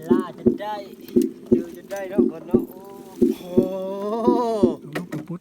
ล่าจนได้เจอจนได้เนาะก่อนเนาะโอ้ลูกกระพุ้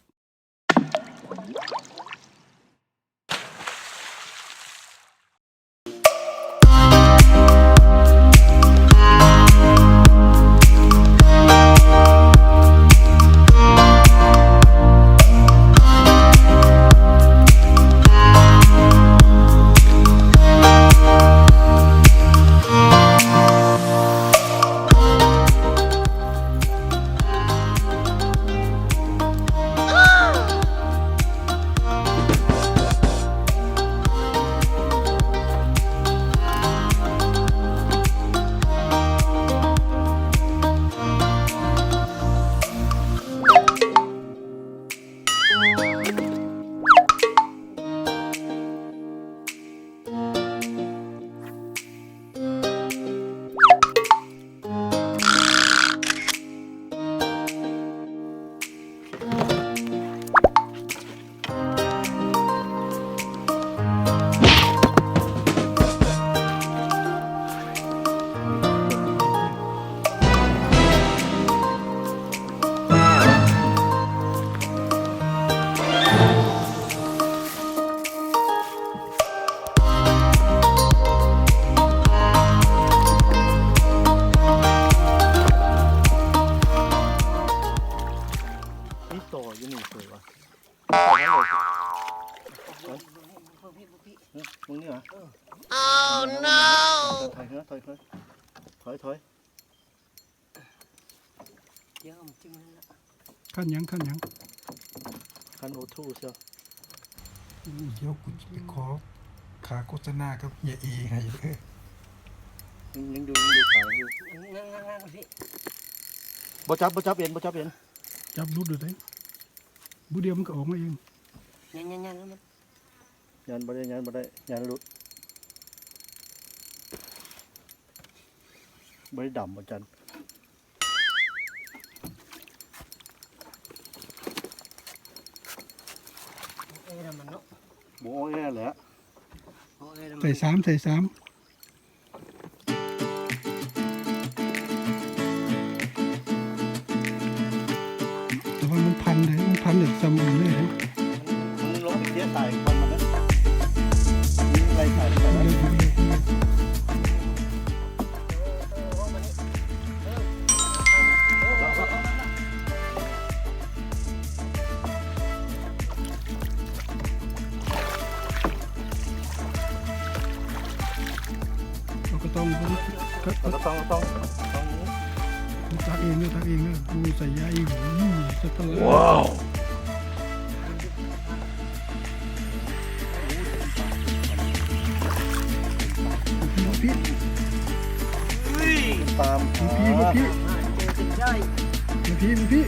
มึงนี่เหรอ Oh no ถอยเดี๋ยวมันจิ้มแล้ว ขั้นยัง คันโอทูเชียว เดี๋ยวกูจะไปขอขาโฆษณากับเฮียเอให้เลย ยังดูขาอยู่ นั่งพี่ บ่จับเอ็น จับรุดดูได้บุเดียวมันก็ออกมาเอง ยันแล้วมัน ยันบ่ได้ยันหลุดบ่ได้ดำบ่จัน มันเนาะ บ่อ้อแอแหละ ใส่สามแต่ว่ามันพันเลยซ้ำอื่นเลยนะ มึงลงไปเสียตายคนมันนะมึงไรถ่ายไปแล้วเราก็ต้อง ตักเองนะกูใส่ยาอีกสตลาว้าวพี่ ตาม พี่